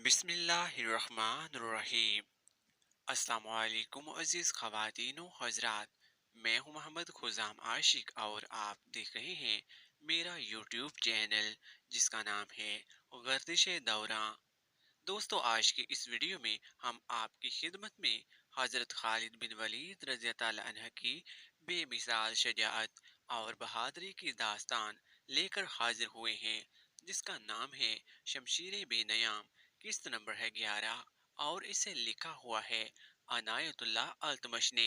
بسم اللہ الرحمن الرحیم۔ السلام علیکم عزیز خواتین و حضرات، میں ہوں محمد خزام عاشق اور آپ دیکھ رہے ہیں میرا یوٹیوب چینل جس کا نام ہے گردش دوراں۔ دوستو، آج کی اس ویڈیو میں ہم آپ کی خدمت میں حضرت خالد بن ولید رضی اللہ عنہ کی بے مثال شجاعت اور بہادری کی داستان لے کر حاضر ہوئے ہیں، جس کا نام ہے شمشیر بے نیام۔ قسط نمبر ہے 11 اور اسے لکھا ہوا ہے عنایت اللہ التمش نے۔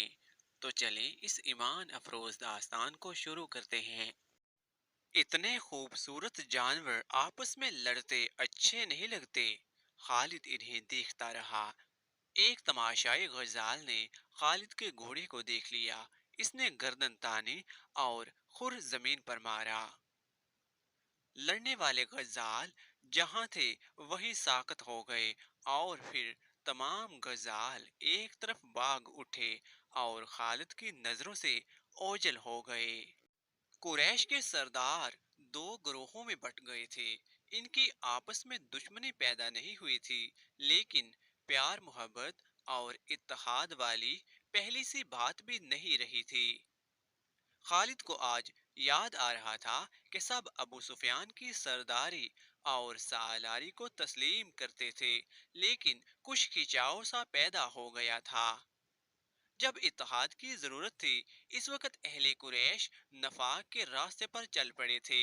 تو چلیں اس ایمان افروز داستان کو شروع کرتے ہیں۔ اتنے خوبصورت جانور آپس میں لڑتے اچھے نہیں لگتے۔ خالد انہیں دیکھتا رہا۔ ایک تماشائی غزال نے خالد کے گھوڑے کو دیکھ لیا۔ اس نے گردن تانی اور خر زمین پر مارا۔ لڑنے والے غزال جہاں تھے وہیں ساکت ہو گئے اور پھر تمام غزال ایک طرف بھاگ اٹھے اور خالد کی نظروں سے اوجھل ہو گئے۔ قریش کے سردار دو گروہوں میں بٹ گئے تھے۔ ان کی آپس میں دشمنی پیدا نہیں ہوئی تھی، لیکن پیار محبت اور اتحاد والی پہلی سی بات بھی نہیں رہی تھی۔ خالد کو آج یاد آ رہا تھا کہ سب ابو سفیان کی سرداری اور سالاری کو تسلیم کرتے تھے، لیکن کچھ کھچاؤ سا پیدا ہو گیا تھا۔ جب اتحاد کی ضرورت تھی، اس وقت اہل قریش نفاق کے راستے پر چل پڑے تھے۔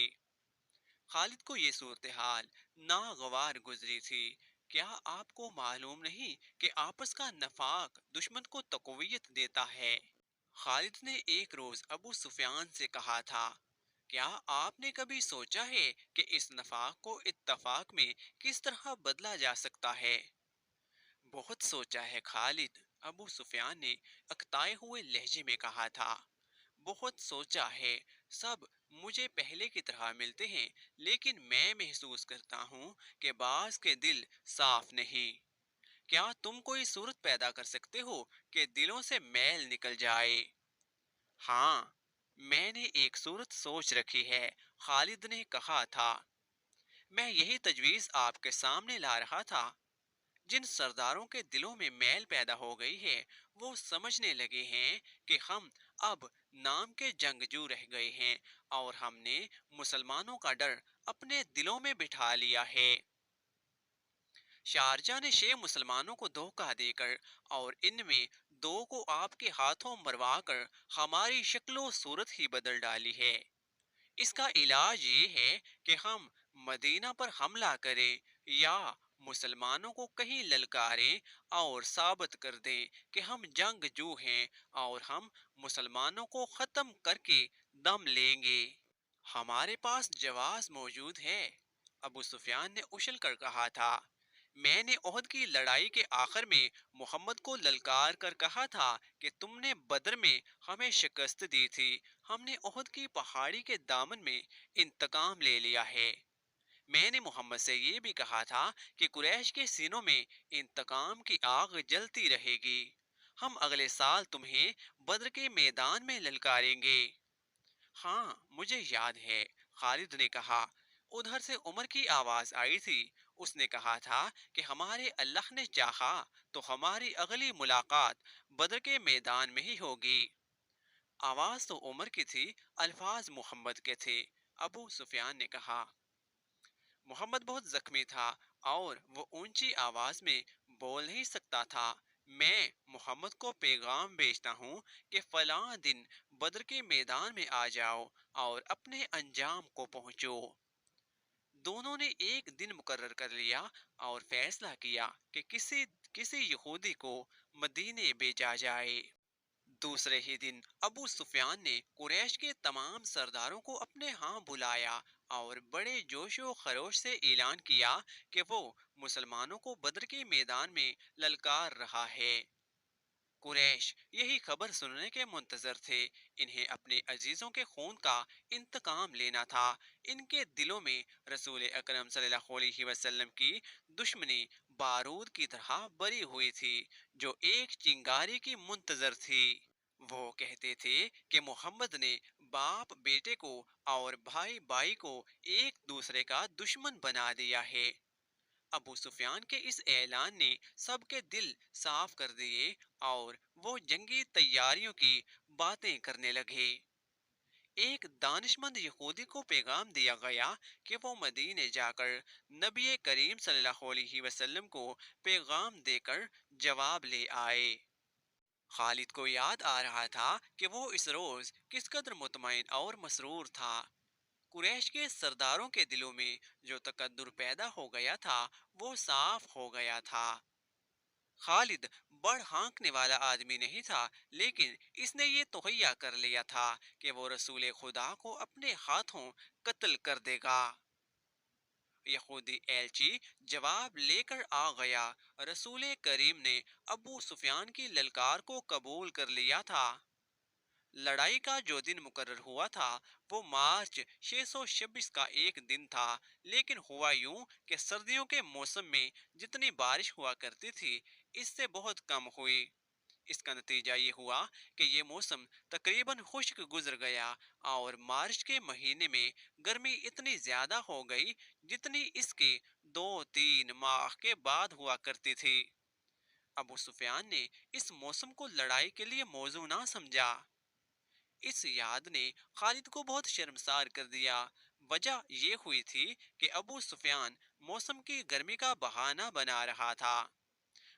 خالد کو یہ صورتحال ناگوار گزری تھی۔ کیا آپ کو معلوم نہیں کہ آپس کا نفاق دشمن کو تقویت دیتا ہے؟ خالد نے ایک روز ابو سفیان سے کہا تھا، کیا آپ نے کبھی سوچا ہے کہ اس نفاق کو اتفاق میں کس طرح بدلا جا سکتا ہے؟ بہت سوچا ہے خالد، ابو سفیان نے اکتائے ہوئے لہجے میں کہا تھا۔ بہت سوچا ہے، سب مجھے پہلے کی طرح ملتے ہیں، لیکن میں محسوس کرتا ہوں کہ بعض کے دل صاف نہیں۔ کیا تم کوئی صورت پیدا کر سکتے ہو کہ دلوں سے میل نکل جائے؟ ہاں، میں نے ایک صورت سوچ رکھی ہے، خالد نے کہا تھا۔ میں یہی تجویز آپ کے سامنے لا رہا تھا۔ جن سرداروں کے دلوں میں میل پیدا ہو گئی ہے، وہ سمجھنے لگے ہیں کہ ہم اب نام کے جنگجو رہ گئے ہیں اور ہم نے مسلمانوں کا ڈر اپنے دلوں میں بٹھا لیا ہے۔ شارجہ نے 6 مسلمانوں کو دھوکہ دے کر اور ان میں 2 کو آپ کے ہاتھوں مروا کر ہماری شکل و صورت ہی بدل ڈالی ہے۔ اس کا علاج یہ ہے کہ ہم مدینہ پر حملہ کریں یا مسلمانوں کو کہیں للکاریں اور ثابت کر دیں کہ ہم جنگجو ہیں اور ہم مسلمانوں کو ختم کر کے دم لیں گے۔ ہمارے پاس جواز موجود ہے، ابو سفیان نے اچھل کر کہا تھا۔ میں نے احد کی لڑائی کے آخر میں محمد کو للکار کر کہا تھا کہ تم نے بدر میں ہمیں شکست دی تھی، ہم نے احد کی پہاڑی کے دامن میں انتقام لے لیا ہے۔ میں نے محمد سے یہ بھی کہا تھا کہ قریش کے سینوں میں انتقام کی آگ جلتی رہے گی۔ ہم اگلے سال تمہیں بدر کے میدان میں للکاریں گے۔ ہاں، مجھے یاد ہے، خالد نے کہا۔ ادھر سے عمر کی آواز آئی تھی۔ اس نے کہا تھا کہ ہمارے اللہ نے چاہا تو ہماری اگلی ملاقات بدر کے میدان میں ہی ہوگی۔ آواز تو عمر کی تھی، الفاظ محمد کے تھے، ابو سفیان نے کہا۔ محمد بہت زخمی تھا اور وہ اونچی آواز میں بول نہیں سکتا تھا۔ میں محمد کو پیغام بھیجتا ہوں کہ فلاں دن بدر کے میدان میں آ جاؤ اور اپنے انجام کو پہنچو۔ دونوں نے ایک دن مقرر کر لیا اور فیصلہ کیا کہ کسی یہودی کو مدینے بھیجا جائے۔ دوسرے ہی دن ابو سفیان نے قریش کے تمام سرداروں کو اپنے ہاں بلایا اور بڑے جوش و خروش سے اعلان کیا کہ وہ مسلمانوں کو بدر کے میدان میں للکار رہا ہے۔ قریش یہی خبر سننے کے منتظر تھے۔ انہیں اپنے عزیزوں کے خون کا انتقام لینا تھا۔ ان کے دلوں میں رسول اکرم صلی اللہ علیہ وسلم کی دشمنی بارود کی طرح بری ہوئی تھی، جو ایک چنگاری کی منتظر تھی۔ وہ کہتے تھے کہ محمد نے باپ بیٹے کو اور بھائی بھائی کو ایک دوسرے کا دشمن بنا دیا ہے۔ ابو سفیان کے اس اعلان نے سب کے دل صاف کر دیے اور وہ جنگی تیاریوں کی باتیں کرنے لگے۔ ایک دانشمند یہودی کو پیغام دیا گیا کہ وہ مدینے جا کر نبی کریم صلی اللہ علیہ وسلم کو پیغام دے کر جواب لے آئے۔ خالد کو یاد آ رہا تھا کہ وہ اس روز کس قدر مطمئن اور مسرور تھا۔ قریش کے سرداروں کے دلوں میں جو تقدر پیدا ہو گیا تھا وہ صاف ہو گیا تھا۔ خالد بڑ ہانکنے والا آدمی نہیں تھا، لیکن اس نے یہ تہیا کر لیا تھا کہ وہ رسول خدا کو اپنے ہاتھوں قتل کر دے گا۔ یہودی ایلچی جواب لے کر آ گیا۔ رسول کریم نے ابو سفیان کی للکار کو قبول کر لیا تھا۔ لڑائی کا جو دن مقرر ہوا تھا وہ مارچ 626 کا ایک دن تھا، لیکن ہوا یوں کہ سردیوں کے موسم میں جتنی بارش ہوا کرتی تھی اس سے بہت کم ہوئی۔ اس کا نتیجہ یہ ہوا کہ یہ موسم تقریباً خشک گزر گیا اور مارچ کے مہینے میں گرمی اتنی زیادہ ہو گئی جتنی اس کے 2-3 ماہ کے بعد ہوا کرتی تھی۔ ابو سفیان نے اس موسم کو لڑائی کے لیے موزوں نہ سمجھا۔ اس یاد نے خالد کو بہت شرمسار کر دیا۔ وجہ یہ ہوئی تھی کہ ابو سفیان موسم کی گرمی کا بہانہ بنا رہا تھا۔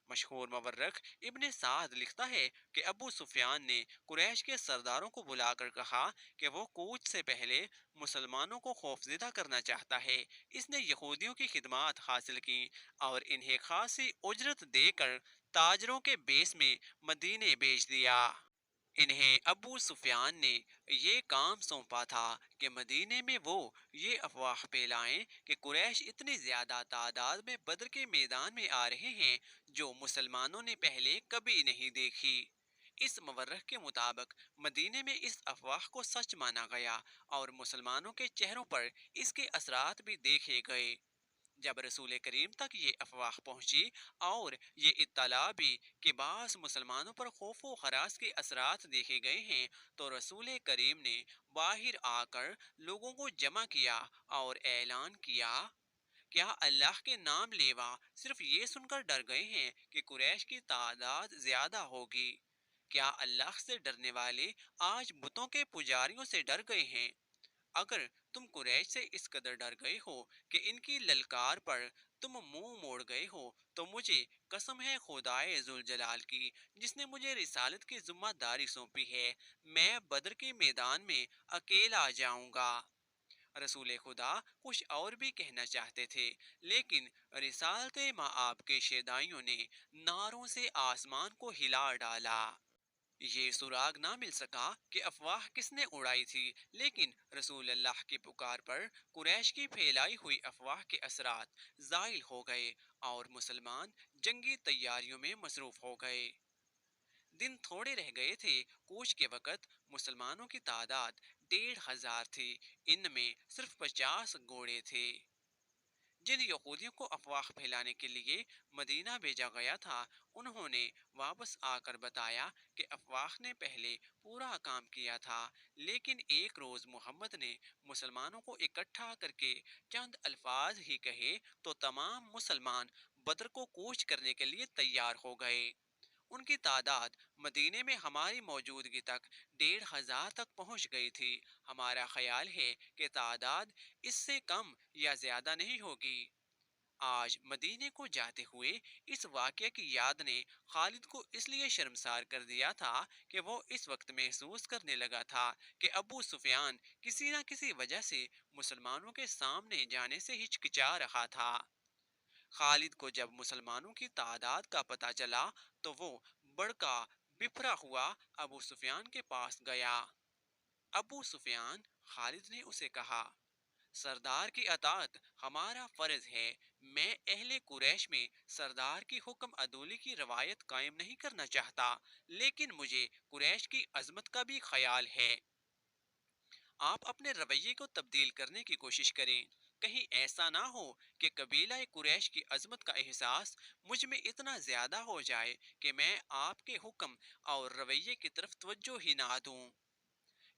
مشہور مورخ ابن سعد لکھتا ہے کہ ابو سفیان نے قریش کے سرداروں کو بلا کر کہا کہ وہ کوچ سے پہلے مسلمانوں کو خوفزدہ کرنا چاہتا ہے۔ اس نے یہودیوں کی خدمات حاصل کی اور انہیں خاصی اجرت دے کر تاجروں کے بیس میں مدینے بھیج دیا۔ انہیں ابو سفیان نے یہ کام سونپا تھا کہ مدینے میں وہ یہ افواہ پھیلائیں کہ قریش اتنی زیادہ تعداد میں بدر کے میدان میں آ رہے ہیں جو مسلمانوں نے پہلے کبھی نہیں دیکھی۔ اس مورخ کے مطابق مدینے میں اس افواہ کو سچ مانا گیا اور مسلمانوں کے چہروں پر اس کے اثرات بھی دیکھے گئے۔ جب رسول کریم تک یہ افواہ پہنچی اور یہ اطلاع بھی کہ بعض مسلمانوں پر خوف و ہراس کے اثرات دیکھے گئے ہیں، تو رسول کریم نے باہر آ کر لوگوں کو جمع کیا اور اعلان کیا، کیا اللہ کے نام لیوا صرف یہ سن کر ڈر گئے ہیں کہ قریش کی تعداد زیادہ ہوگی؟ کیا اللہ سے ڈرنے والے آج بتوں کے پجاریوں سے ڈر گئے ہیں؟ اگر تم قریش سے اس قدر ڈر گئے ہو کہ ان کی للکار پر تم منہ موڑ گئے ہو تو مجھے قسم ہے خدائے ذوالجلال کی جس نے مجھے رسالت کی ذمہ داری سونپی ہے، میں بدر کے میدان میں اکیلا جاؤں گا۔ رسول خدا کچھ اور بھی کہنا چاہتے تھے، لیکن رسالت مآب کے شیدائیوں نے نعروں سے آسمان کو ہلا ڈالا۔ یہ سراغ نہ مل سکا کہ افواہ کس نے اڑائی تھی، لیکن رسول اللہ کی پکار پر قریش کی پھیلائی ہوئی افواہ کے اثرات زائل ہو گئے اور مسلمان جنگی تیاریوں میں مصروف ہو گئے۔ دن تھوڑے رہ گئے تھے۔ کوچ کے وقت مسلمانوں کی تعداد 1,500 تھی۔ ان میں صرف 50 گھوڑے تھے۔ جن یہودیوں کو افواہ پھیلانے کے لیے مدینہ بھیجا گیا تھا انہوں نے واپس آ کر بتایا کہ افواہ نے پہلے پورا کام کیا تھا، لیکن ایک روز محمد نے مسلمانوں کو اکٹھا کر کے چند الفاظ ہی کہے تو تمام مسلمان بدر کو کوچ کرنے کے لیے تیار ہو گئے۔ ان کی تعداد مدینے میں ہماری موجودگی تک 1,500 تک پہنچ گئی تھی۔ ہمارا خیال ہے کہ تعداد اس سے کم یا زیادہ نہیں ہوگی۔ آج مدینے کو جاتے ہوئے اس واقعے کی یاد نے خالد کو اس لیے شرمسار کر دیا تھا کہ وہ اس وقت محسوس کرنے لگا تھا کہ ابو سفیان کسی نہ کسی وجہ سے مسلمانوں کے سامنے جانے سے ہچکچا رہا تھا۔ خالد کو جب مسلمانوں کی تعداد کا پتہ چلا تو وہ بڑکا بپھرا ہوا ابو سفیان کے پاس گیا۔ ابو سفیان، خالد نے اسے کہا، سردار کی اطاعت ہمارا فرض ہے۔ میں اہل قریش میں سردار کی حکم عدولی کی روایت قائم نہیں کرنا چاہتا، لیکن مجھے قریش کی عظمت کا بھی خیال ہے۔ آپ اپنے رویے کو تبدیل کرنے کی کوشش کریں۔ کہیں ایسا نہ ہو کہ قبیلہ قریش کی عظمت کا احساس مجھ میں اتنا زیادہ ہو جائے کہ میں آپ کے حکم اور رویے کی طرف توجہ ہی نہ دوں۔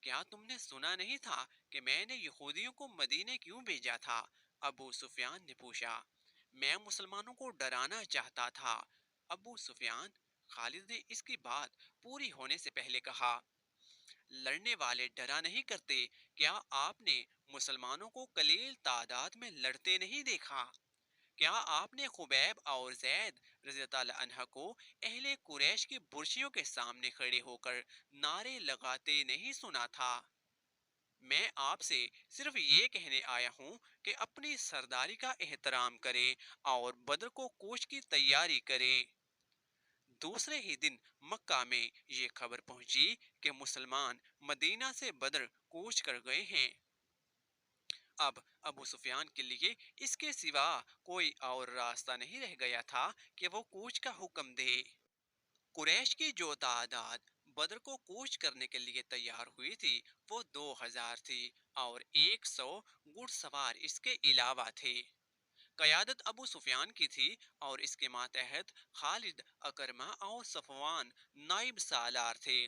کیا تم نے سنا نہیں تھا کہ میں نے یہودیوں کو مدینے کیوں بھیجا تھا؟ ابو سفیان نے پوچھا۔ मैं मुसलमानों को डराना चाहता था। अबू सुफियान, खालिद ने इसकी बात पूरी होने से पहले कहा, लड़ने वाले डरा नहीं करते। क्या आपने मुसलमानों को कलील तादाद में लड़ते नहीं देखा? क्या आपने खुबैब और जैद रज़ी अल्लाह अन्हा को अहले कुरैश की बुर्शियों के सामने खड़े होकर नारे लगाते नहीं सुना था? मैं आपसे सिर्फ ये कहने आया हूँ कि अपनी सरदारी का एहतराम करें और बद्र को कूच की तैयारी करें। दूसरे ही दिन मक्का में ये खबर पहुंची कि मुसलमान मदीना से बद्र कूच कर गए हैं। अब अबू सुफियान के लिए इसके सिवा कोई और रास्ता नहीं रह गया था कि वो कूच का हुक्म दे। कुरैश की जो तादाद बद्र को कूच करने के लिए तैयार हुई थी वो 2000 थी और 100 घुड़सवार इसके अलावा थे। कयादत अबू सुफियान की थी और इसके मातहत खालिद, अकरमा और सफवान नाइब सालार थे।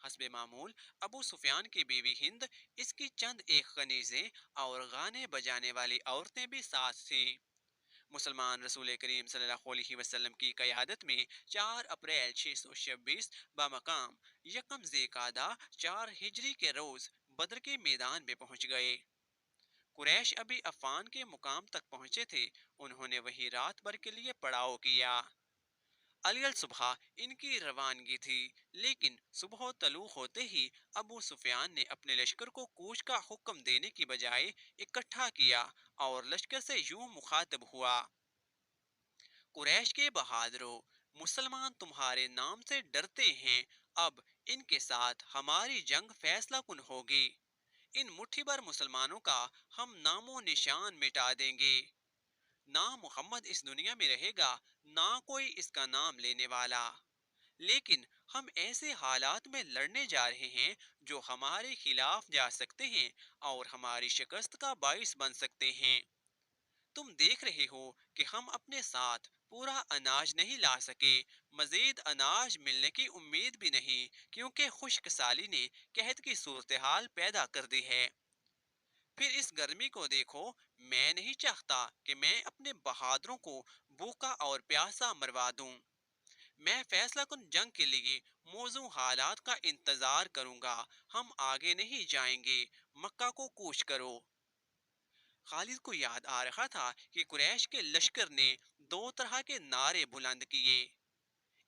हस्बे मामूल अबू सुफियान की बीवी हिंद, इसकी चंद एक खनीजें और गाने बजाने वाली औरतें भी साथ थीं। मुसलमान रसूल करीम सल्लल्लाहु अलैहि वसल्लम की क़यादत में 4 अप्रैल 626 बमकाम यकम ज़ेकादा 4 हिजरी के रोज़ बद्र के मैदान में पहुंच गए। कुरैश अभी अफान के मुकाम तक पहुंचे थे। उन्होंने वहीं रात भर के लिए पड़ाव किया। अलगल सुबह इनकी रवानगी थी, लेकिन सुबह तलू होते ही अबू सुफियान ने अपने लश्कर को कूच का हुक्म देने की बजाय इकट्ठा किया और लश्कर से यूं मुखातब हुआ, कुरैश के बहादुरों, मुसलमान तुम्हारे नाम से डरते हैं। अब इनके साथ हमारी जंग फैसला कुन होगी। इन मुट्ठी भर मुसलमानों का हम नामो निशान मिटा देंगे। ना मोहम्मद इस दुनिया में रहेगा, ना कोई इसका नाम लेने वाला। लेकिन हम ऐसे हालात में लड़ने जा रहे हैं जो हमारे खिलाफ जा सकते हैं और हमारी शिकस्त का बाइस बन सकते हैं। तुम देख रहे हो कि हम अपने साथ पूरा अनाज नहीं ला सके। मजीद अनाज मिलने की उम्मीद भी नहीं, क्योंकि खुश्क साली ने कहत की सूरत हाल पैदा कर दी है। फिर इस गर्मी को देखो। मैं नहीं चाहता कि मैं अपने बहादुरों को भूखा और प्यासा मरवा दूं। मैं फैसला कुन जंग के लिए मौजू हालात का इंतजार करूंगा। हम आगे नहीं जाएंगे। मक्का को कूच करो। खालिद को याद आ रहा था कि कुरैश के लश्कर ने दो तरह के नारे बुलंद किए।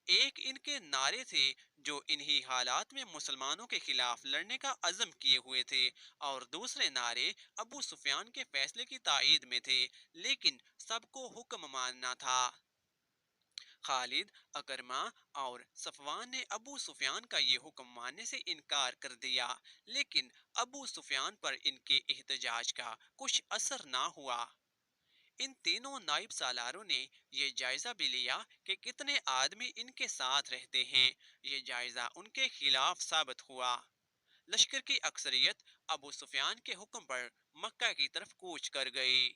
एक इनके नारे थे जो इन्हीं हालात में मुसलमानों के खिलाफ लड़ने का अज़म किए हुए थे, और दूसरे नारे अबू सुफियान के फैसले की तायीद में थे, लेकिन सबको हुक्म मानना था। खालिद, अकरमा और सफवान ने अबू सुफियान का ये हुक्म मानने से इनकार कर दिया, लेकिन अबू सुफियान पर इनके एहतजाज का कुछ असर ना हुआ। इन तीनों नाइब सालारों ने ये जायजा भी लिया कि कितने आदमी इनके साथ रहते हैं। ये जायजा उनके खिलाफ साबित हुआ। लश्कर की अक्सरियत अबू सुफियान के हुक्म पर मक्का की तरफ कूच कर गई।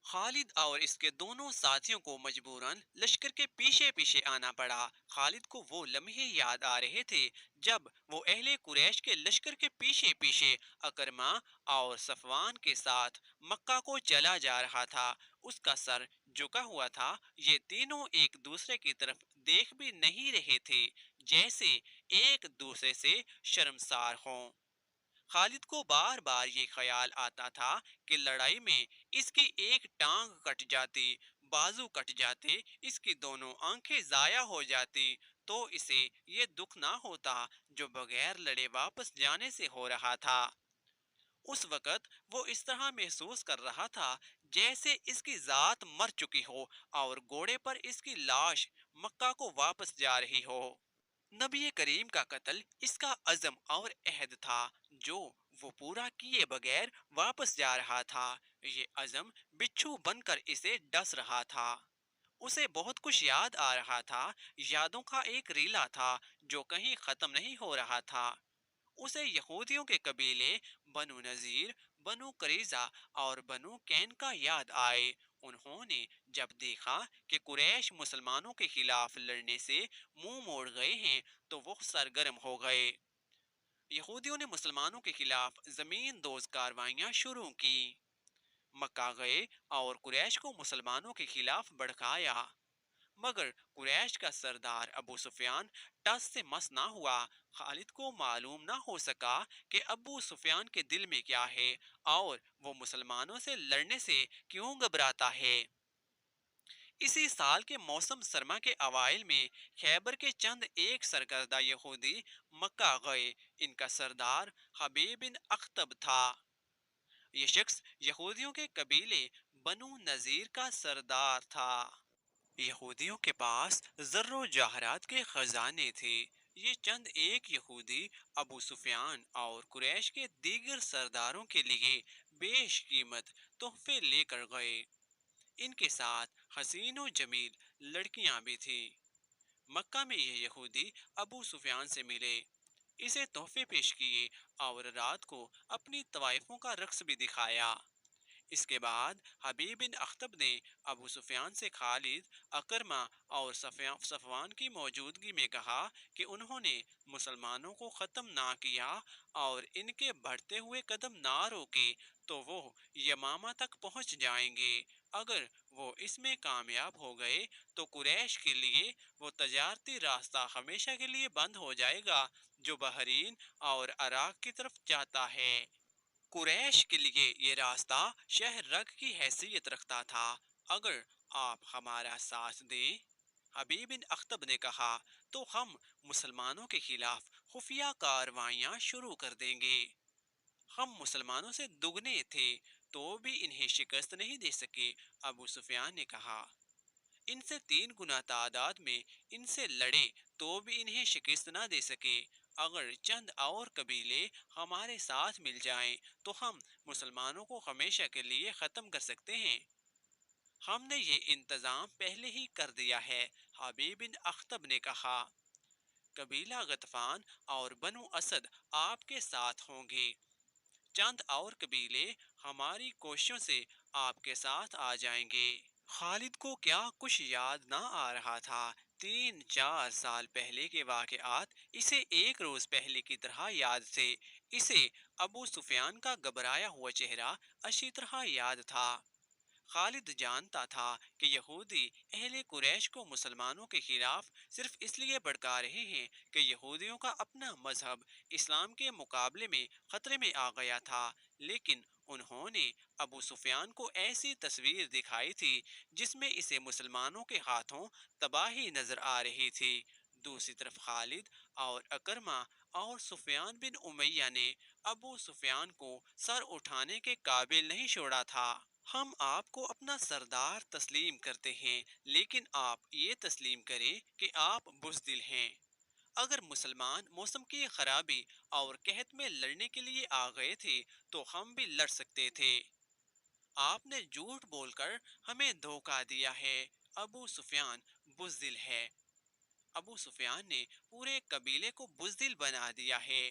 खालिद और इसके दोनों साथियों को मजबूरन लश्कर के पीछे पीछे आना पड़ा। खालिद को वो लम्हे याद आ रहे थे जब वो अहले कुरैश के लश्कर के पीछे पीछे अकरमा और सफवान के साथ मक्का को चला जा रहा था। उसका सर झुका हुआ था। ये तीनों एक दूसरे की तरफ देख भी नहीं रहे थे, जैसे एक दूसरे से शर्मसार हों। खालिद को बार बार ये ख्याल आता था कि लड़ाई में इसकी एक टांग कट जाती, बाजू कट जाते, इसकी दोनों आंखें जाया हो जाती, तो इसे ये दुख ना होता जो बगैर लड़े वापस जाने से हो रहा था। उस वक़्त वो इस तरह महसूस कर रहा था जैसे इसकी जात मर चुकी हो और घोड़े पर इसकी लाश मक्का को वापस जा रही हो। नबी करीम का कत्ल इसका अज़म और अहद था, जो वो पूरा किए बगैर वापस जा रहा था। ये अज़म बिच्छू बनकर इसे डस रहा था। उसे बहुत कुछ याद आ रहा था। यादों का एक रीला था जो कहीं खत्म नहीं हो रहा था। उसे यहूदियों के कबीले बनु नजीर, बनु करीजा और बनु कैन का याद आए। उन्होंने जब देखा कि कुरैश मुसलमानों के खिलाफ लड़ने से मुंह मोड़ गए हैं, तो वो सरगर्म हो गए। यहूदियों ने मुसलमानों के खिलाफ जमीन दोज कार्रवाइयां शुरू की। मक्का गए और कुरैश को मुसलमानों के खिलाफ भड़काया, मगर कुरैश का सरदार अबू सुफियान टस से मस ना हुआ। खालिद को मालूम ना हो सका कि अबू सुफियान के दिल में क्या है और वो मुसलमानों से लड़ने से क्यों घबराता है। इसी साल के मौसम सरमा के अवाइल में खैबर के चंद एक सरकर्दा यहूदी मक्का गए। इनका सरदार हबीब बिन अख्तब था। ये शख्स यहूदियों के कबीले बनु नजीर का सरदार था। यहूदियों के पास जर्रो जवाहरात के खजाने थे। ये चंद एक यहूदी अबू सुफियान और कुरैश के दीगर सरदारों के लिए बेशकीमत तोहफे लेकर गए। इनके साथ हसीन और जमील लड़कियां भी थी। मक्का में ये यहूदी अबू सुफियान से मिले, इसे तोहफे पेश किए और रात को अपनी तवाइफों का रक्स भी दिखाया। इसके बाद हबीब बिन अख्तब ने अबू सुफियान से खालिद, अकरमा और सफवान की मौजूदगी में कहा कि उन्होंने मुसलमानों को ख़त्म ना किया और इनके बढ़ते हुए कदम ना रोके तो वो यमामा तक पहुंच जाएंगे। अगर वो इसमें कामयाब हो गए तो कुरैश के लिए वो तजारती रास्ता हमेशा के लिए बंद हो जाएगा जो बहरीन और अराक की तरफ जाता है। कुरैश के लिए ये रास्ता शहर रग की हैसियत रखता था। अगर आप हमारा साथ दें, हबीब बिन अख्तब ने कहा, तो हम मुसलमानों के खिलाफ खुफिया कार्रवाइयां शुरू कर देंगे। हम मुसलमानों से दुगने थे तो भी इन्हें शिकस्त नहीं दे सके। अबू सुफियान ने कहा, इनसे 3 गुना तादाद में इनसे लड़े तो भी इन्हें शिकस्त ना दे सके। अगर चंद और कबीले हमारे साथ मिल जाएं तो हम मुसलमानों को हमेशा के लिए ख़त्म कर सकते हैं। हमने ये इंतज़ाम पहले ही कर दिया है। हबीब बिन अख्तब ने कहा, कबीला गतफान और बनु असद आपके साथ होंगे। चंद और कबीले हमारी कोशिशों से आपके साथ आ जाएंगे। खालिद को क्या कुछ याद ना आ रहा था। 3-4 साल पहले के वाक़यात इसे एक रोज पहले की तरह याद थे। इसे अबू सुफियान का घबराया हुआ चेहरा अच्छी तरह याद था। खालिद जानता था कि यहूदी अहले कुरैश को मुसलमानों के खिलाफ सिर्फ इसलिए भड़का रहे हैं कि यहूदियों का अपना मजहब इस्लाम के मुकाबले में खतरे में आ गया था। लेकिन उन्होंने अबू सुफियान को ऐसी तस्वीर दिखाई थी जिसमें इसे मुसलमानों के हाथों तबाही नजर आ रही थी। दूसरी तरफ खालिद और अकरमा और सुफियान बिन उमैया ने अबू सुफियान को सर उठाने के काबिल नहीं छोड़ा था। हम आपको अपना सरदार तस्लीम करते हैं, लेकिन आप ये तस्लीम करें कि आप बुज़दिल हैं। अगर मुसलमान मौसम की खराबी और कहत में लड़ने के लिए आ गए थे तो हम भी लड़ सकते थे। आपने झूठ बोलकर हमें धोखा दिया है। अबू सुफियान बुज़दिल है। अबू सुफियान ने पूरे कबीले को बुज़दिल बना दिया है।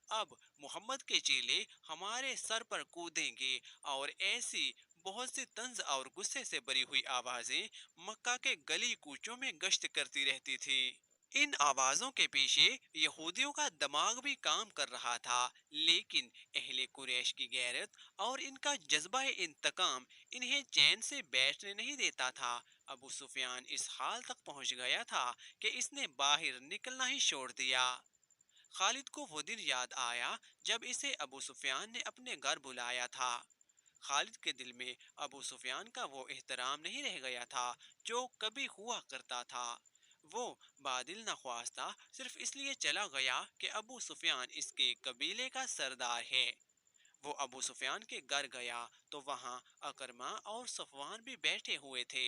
अब मोहम्मद के चेले हमारे सर पर कूदेंगे। और ऐसी बहुत सी तंज और गुस्से से भरी हुई आवाजें मक्का के गली कूचों में गश्त करती रहती थी। इन आवाजों के पीछे यहूदियों का दिमाग भी काम कर रहा था, लेकिन अहले कुरैश की गैरत और इनका जज्बा इंतकाम इन्हें चैन से बैठने नहीं देता था। अबू सुफियान इस हाल तक पहुंच गया था कि इसने बाहर निकलना ही छोड़ दिया। खालिद को वो दिन याद आया जब इसे अबू सुफियान ने अपने घर बुलाया था। खालिद के दिल में अबू सुफियान का वो एहतराम नहीं रह गया था जो कभी हुआ करता था। वो बादिल नख्वास्ता सिर्फ इसलिए चला गया कि अबू सुफियान इसके कबीले का सरदार है। वो अबू सुफियान के घर गया तो वहाँ अकरमा और सफवान भी बैठे हुए थे।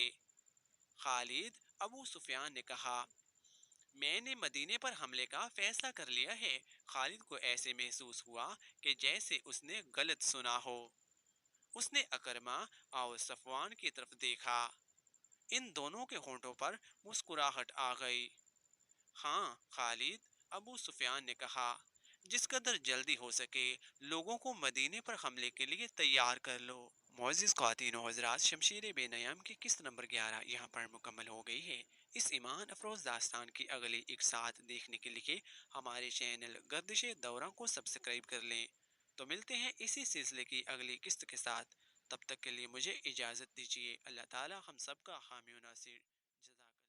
खालिद, अबू सुफियान ने कहा, मैंने मदीने पर हमले का फैसला कर लिया है। खालिद को ऐसे महसूस हुआ कि जैसे उसने गलत सुना हो। उसने अकरमा और सफवान की तरफ देखा। इन दोनों के होंठों पर मुस्कुराहट आ गई। हाँ खालिद, अबू सुफियान ने कहा, जिस कदर जल्दी हो सके लोगों को मदीने पर हमले के लिए तैयार कर लो। मोअज़्ज़िज़ ख़वातीन व हज़रात, शमशीर बेनयाम की किस्त नंबर 11 यहाँ पर मुकम्मल हो गई है। इस ईमान अफरोज़ दास्तान की अगली एक साथ देखने के लिए हमारे चैनल गर्दिश दौरा को सब्सक्राइब कर लें। तो मिलते हैं इसी सिलसिले की अगली किस्त के साथ। تب تک کے لیے مجھے اجازت دیجیے۔ اللہ تعالی ہم سب کا حامی و ناصر